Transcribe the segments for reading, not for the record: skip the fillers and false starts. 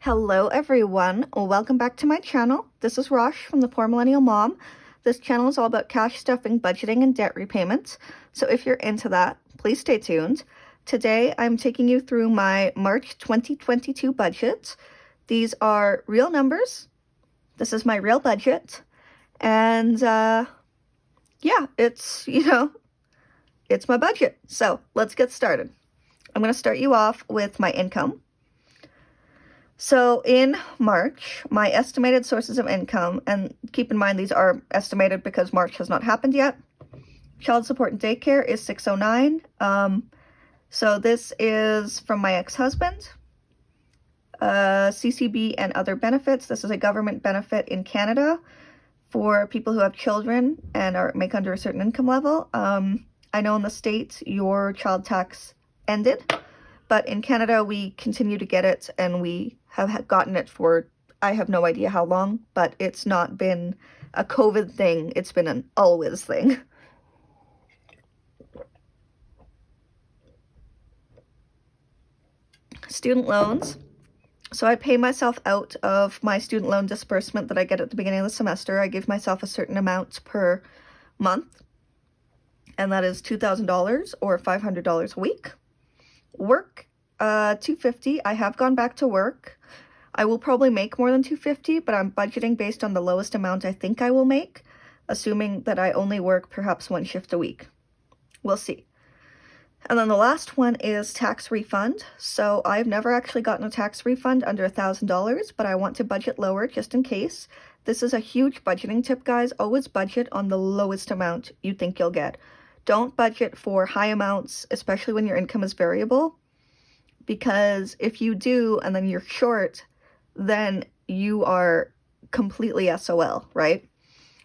Hello everyone, welcome back to my channel. This is Rosh from the Poor Millennial Mom. This channel is all about cash stuffing, budgeting, and debt repayment. So if you're into that, please stay tuned. Today I'm taking you through my March 2022 budget. These are real numbers. This is my real budget. And yeah, it's my budget. So let's get started. I'm going to start you off with my income. So in March, my estimated sources of income, and keep in mind these are estimated because March has not happened yet. Child support and daycare is $609. So this is from my ex-husband. CCB and other benefits. This is a government benefit in Canada for people who have children and make under a certain income level. I know in the States your child tax ended, but in Canada we continue to get it, and we have gotten it for, I have no idea how long, but it's not been a COVID thing. It's been an always thing. Student loans. So I pay myself out of my student loan disbursement that I get at the beginning of the semester. I give myself a certain amount per month, and that is $2,000 or $500 a week. Work, $250. I have gone back to work. I will probably make more than $250, but I'm budgeting based on the lowest amount I think I will make, assuming that I only work perhaps one shift a week. We'll see. And then the last one is tax refund. So I've never actually gotten a tax refund under $1,000, but I want to budget lower just in case. This is a huge budgeting tip, guys. Always budget on the lowest amount you think you'll get. Don't budget for high amounts, especially when your income is variable, because if you do and then you're short, then you are completely SOL, right?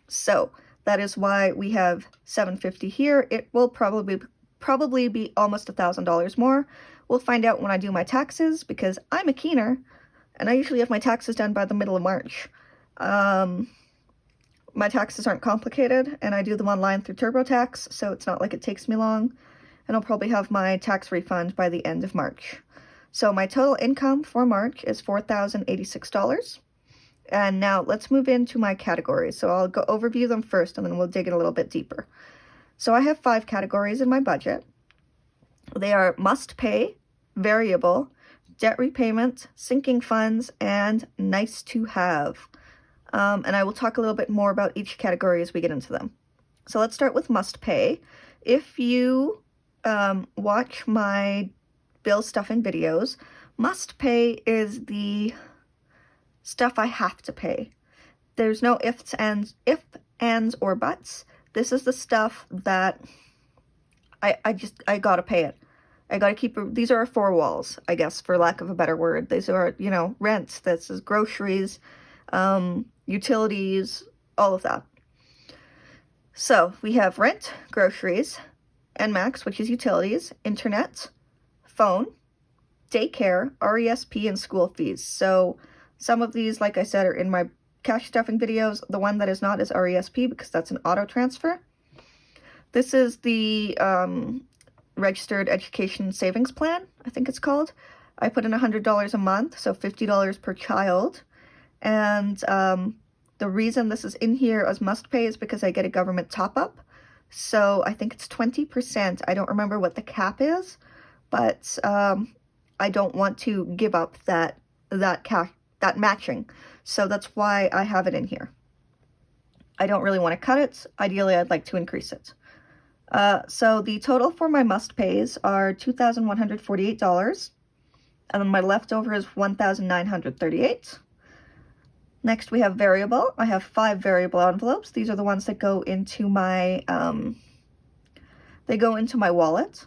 So that is why we have $750 here. It will probably be almost $1,000 more. We'll find out when I do my taxes, because I'm a keener and I usually have my taxes done by the middle of March. My taxes aren't complicated, and I do them online through TurboTax, so it's not like it takes me long, and I'll probably have my tax refund by the end of March. So my total income for March is $4,086. And now let's move into my categories. So I'll go overview them first, and then we'll dig in a little bit deeper. So I have 5 categories in my budget. They are must pay, variable, debt repayment, sinking funds, and nice to have. And I will talk a little bit more about each category as we get into them. So let's start with must pay. If you watch my bill stuffing videos, must pay is the stuff I have to pay. There's no ifs, ands, or buts. This is the stuff that I gotta pay it. I gotta keep, these are 4 walls, I guess, for lack of a better word. These are, rent, this is groceries, utilities, all of that. So we have rent, groceries, NMAX, which is utilities, internet, phone, daycare, RESP, and school fees. So some of these, like I said, are in my cash stuffing videos. The one that is not is RESP, because that's an auto transfer. This is the Registered Education Savings Plan, I think it's called. I put in $100 a month, so $50 per child. And the reason this is in here as must pay is because I get a government top-up. So I think it's 20%. I don't remember what the cap is, but I don't want to give up that matching. So that's why I have it in here. I don't really want to cut it. Ideally, I'd like to increase it. So the total for my must pays are $2,148, and then my leftover is $1,938. Next, we have variable. I have 5 variable envelopes. These are the ones that go into my wallet.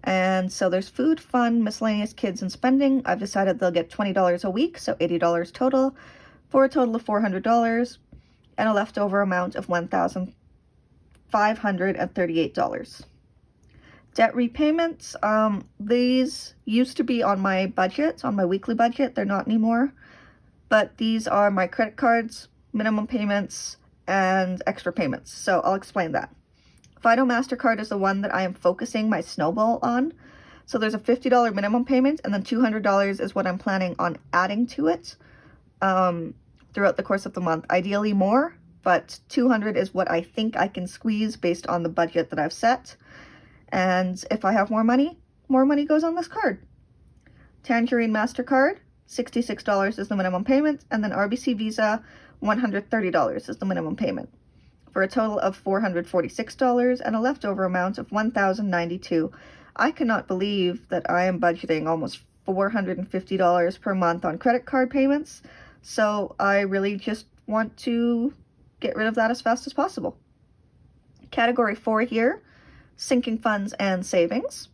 And so there's food, fun, miscellaneous, kids, and spending. I've decided they'll get $20 a week, so $80 total, for a total of $400, and a leftover amount of $1,538. Debt repayments, these used to be on my budget, on my weekly budget. They're not anymore. But these are my credit cards, minimum payments, and extra payments. So I'll explain that. Fido MasterCard is the one that I am focusing my snowball on. So there's a $50 minimum payment, and then $200 is what I'm planning on adding to it throughout the course of the month. Ideally more, but $200 is what I think I can squeeze based on the budget that I've set. And if I have more money goes on this card. Tangerine MasterCard, $66 is the minimum payment, and then RBC Visa, $130 is the minimum payment, for a total of $446 and a leftover amount of $1,092. I cannot believe that I am budgeting almost $450 per month on credit card payments, so I really just want to get rid of that as fast as possible. Category 4 here, sinking funds and savings.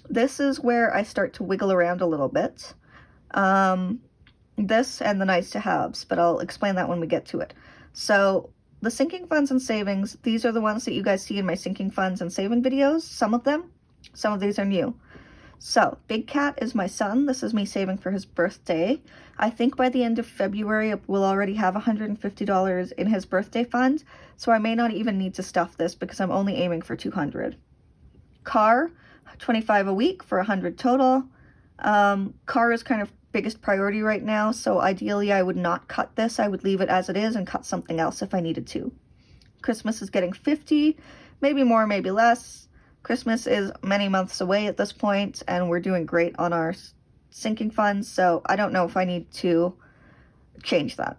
This is where I start to wiggle around a little bit. This and the nice to haves, but I'll explain that when we get to it. So the sinking funds and savings, these are the ones that you guys see in my sinking funds and saving videos. Some of these are new. So Big Cat is my son. This is me saving for his birthday. I think by the end of February, we'll already have $150 in his birthday fund. So I may not even need to stuff this because I'm only aiming for $200. Car, $25 a week for $100 total. Car is kind of biggest priority right now, so ideally I would not cut this. I would leave it as it is and cut something else if I needed to. Christmas is getting $50, maybe more, maybe less. Christmas is many months away at this point, and we're doing great on our sinking funds, so I don't know if I need to change that.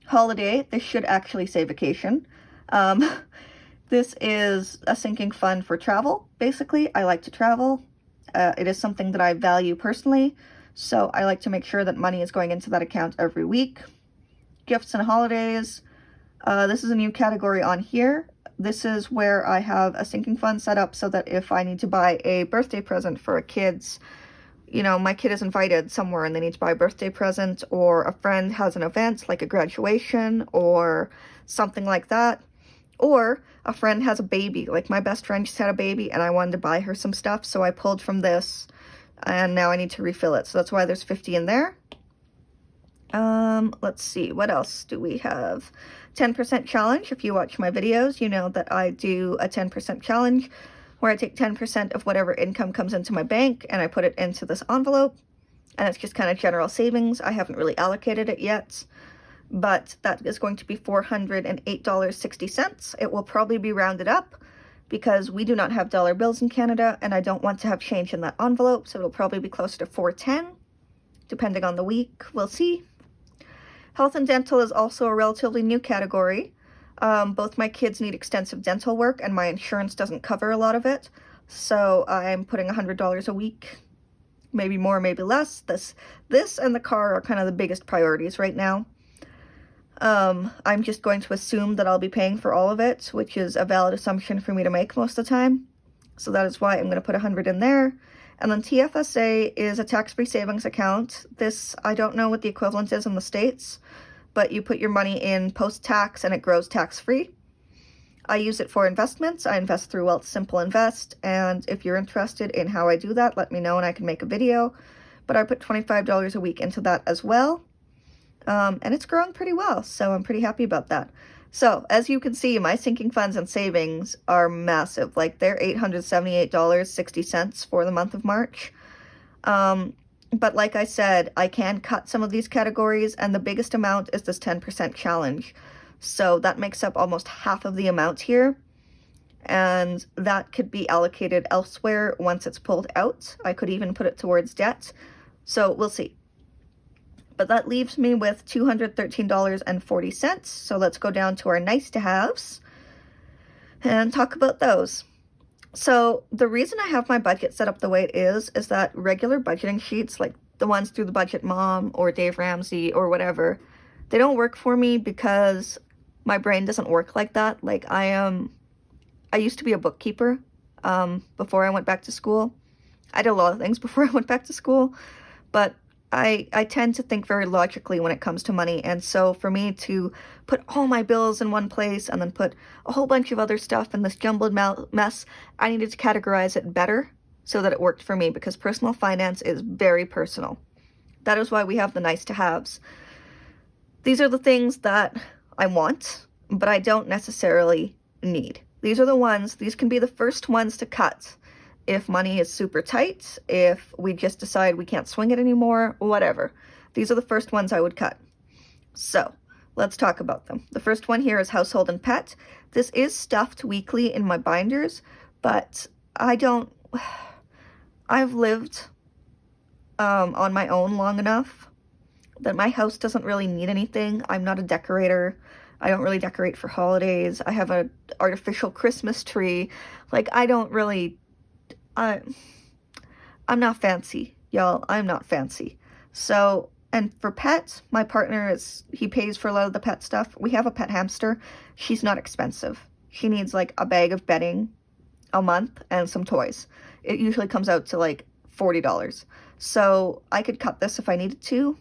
Holiday, this should actually say vacation. This is a sinking fund for travel, basically. I like to travel. It is something that I value personally, so I like to make sure that money is going into that account every week. Gifts and holidays. This is a new category on here. This is where I have a sinking fund set up so that if I need to buy a birthday present for a kid's, my kid is invited somewhere and they need to buy a birthday present, or a friend has an event like a graduation or something like that, or a friend has a baby, like my best friend just had a baby and I wanted to buy her some stuff, so I pulled from this and now I need to refill it. So that's why there's 50 in there. Let's see, what else do we have? 10% challenge. If you watch my videos, you know that I do a 10% challenge where I take 10% of whatever income comes into my bank and I put it into this envelope, and it's just kind of general savings. I haven't really allocated it yet, but that is going to be $408.60. It will probably be rounded up because we do not have dollar bills in Canada and I don't want to have change in that envelope, so it'll probably be closer to $410, depending on the week. We'll see. Health and dental is also a relatively new category. Both my kids need extensive dental work and my insurance doesn't cover a lot of it, so I'm putting $100 a week, maybe more, maybe less. This and the car are kind of the biggest priorities right now. I'm just going to assume that I'll be paying for all of it, which is a valid assumption for me to make most of the time. So that is why I'm going to put 100 in there. And then TFSA is a tax-free savings account. This, I don't know what the equivalent is in the States, but you put your money in post-tax and it grows tax-free. I use it for investments. I invest through Wealthsimple Invest, and if you're interested in how I do that, let me know and I can make a video. But I put $25 a week into that as well. And it's growing pretty well, so I'm pretty happy about that. So, as you can see, my sinking funds and savings are massive. Like, they're $878.60 for the month of March. But like I said, I can cut some of these categories, and the biggest amount is this 10% challenge. So that makes up almost half of the amount here. And that could be allocated elsewhere once it's pulled out. I could even put it towards debt. So we'll see. But that leaves me with $213.40. So let's go down to our nice to haves and talk about those. So the reason I have my budget set up the way it is that regular budgeting sheets, like the ones through the Budget Mom or Dave Ramsey or whatever, they don't work for me because my brain doesn't work like that. Like I used to be a bookkeeper before I went back to school. I did a lot of things before I went back to school, but I tend to think very logically when it comes to money, and so for me to put all my bills in one place and then put a whole bunch of other stuff in this jumbled mess, I needed to categorize it better so that it worked for me, because personal finance is very personal. That is why we have the nice to haves. These are the things that I want, but I don't necessarily need. These are the ones, these can be the first ones to cut if money is super tight, if we just decide we can't swing it anymore, whatever. These are the first ones I would cut. So let's talk about them. The first one here is household and pet. This is stuffed weekly in my binders, but I've lived on my own long enough that my house doesn't really need anything. I'm not a decorator. I don't really decorate for holidays. I have an artificial Christmas tree. Like, I'm not fancy, y'all. I'm not fancy. So, and for pets, my partner he pays for a lot of the pet stuff. We have a pet hamster. She's not expensive. She needs like a bag of bedding a month and some toys. It usually comes out to like $40. So I could cut this if I needed to,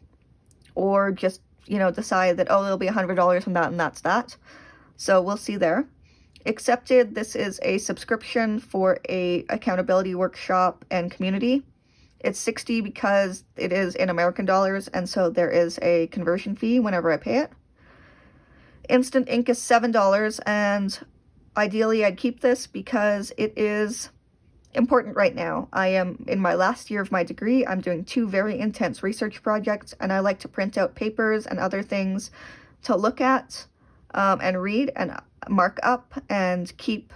or just, decide that, oh, it'll be $100 from that and that's that. So we'll see there. Accepted, this is a subscription for a accountability workshop and community. It's $60 because it is in American dollars, and so there is a conversion fee whenever I pay it. Instant ink is $7, and ideally I'd keep this because it is important right now. I am in my last year of my degree. I'm doing 2 very intense research projects, and I like to print out papers and other things to look at and read and mark up and keep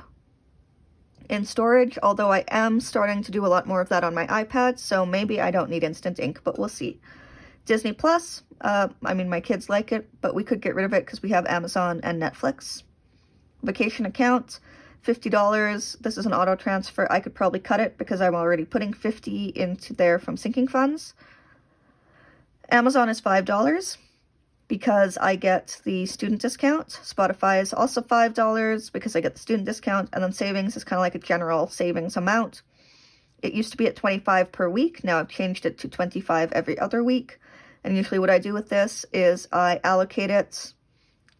in storage, although I am starting to do a lot more of that on my iPad, so maybe I don't need instant ink, but we'll see. Disney Plus, my kids like it, but we could get rid of it because we have Amazon and Netflix. Vacation account, $50. This is an auto transfer. I could probably cut it because I'm already putting $50 into there from sinking funds. Amazon is $5 because I get the student discount. Spotify is also $5 because I get the student discount. And then savings is kind of like a general savings amount. It used to be at $25 per week. Now I've changed it to $25 every other week. And usually what I do with this is I allocate it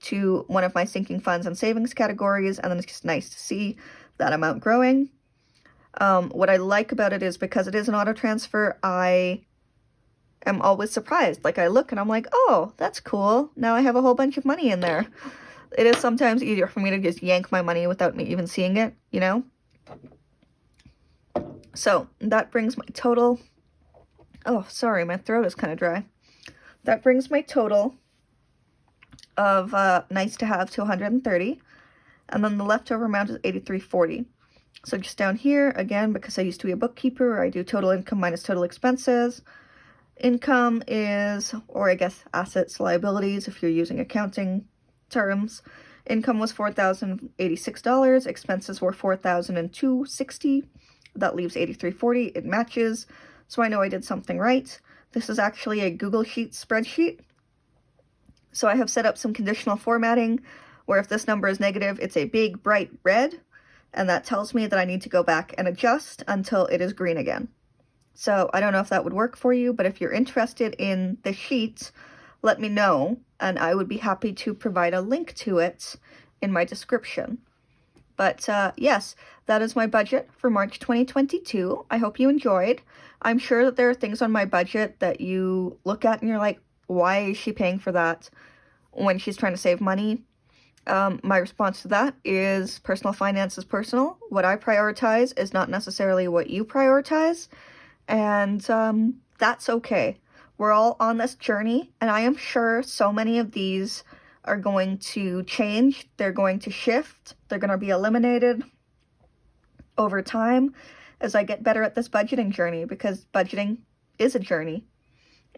to one of my sinking funds and savings categories, and then it's just nice to see that amount growing. What I like about it is because it is an auto transfer, I am always surprised. Like, I look and I'm like, oh, that's cool. Now I have a whole bunch of money in there. It is sometimes easier for me to just yank my money without me even seeing it, So that brings my total. Oh, sorry, my throat is kind of dry. That brings my total of nice to have to 130, and then the leftover amount is 83.40. So just down here again, because I used to be a bookkeeper, I do total income minus total expenses. Income is, or I guess assets, liabilities if you're using accounting terms. Income was $4,086. Expenses were $4,260. That leaves 83.40. It matches, so I know I did something right. This is actually a Google Sheets spreadsheet. So I have set up some conditional formatting where if this number is negative, it's a big bright red, and that tells me that I need to go back and adjust until it is green again. So I don't know if that would work for you, but if you're interested in the sheet, let me know, and I would be happy to provide a link to it in my description. But yes, that is my budget for March 2022. I hope you enjoyed. I'm sure that there are things on my budget that you look at and you're like, why is she paying for that when she's trying to save money? My response to that is personal finance is personal. What I prioritize is not necessarily what you prioritize. And that's okay. We're all on this journey, and I am sure so many of these are going to change. They're going to shift. They're going to be eliminated over time as I get better at this budgeting journey, because budgeting is a journey.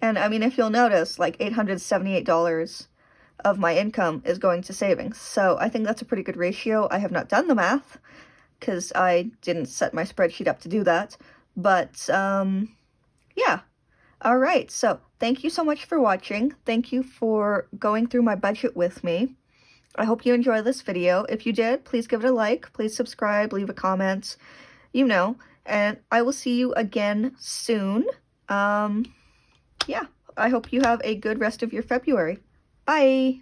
And if you'll notice, like $878 of my income is going to savings. So I think that's a pretty good ratio. I have not done the math because I didn't set my spreadsheet up to do that. But yeah. All right. So thank you so much for watching. Thank you for going through my budget with me. I hope you enjoyed this video. If you did, please give it a like. Please subscribe, leave a comment, and I will see you again soon. Yeah, I hope you have a good rest of your February. Bye!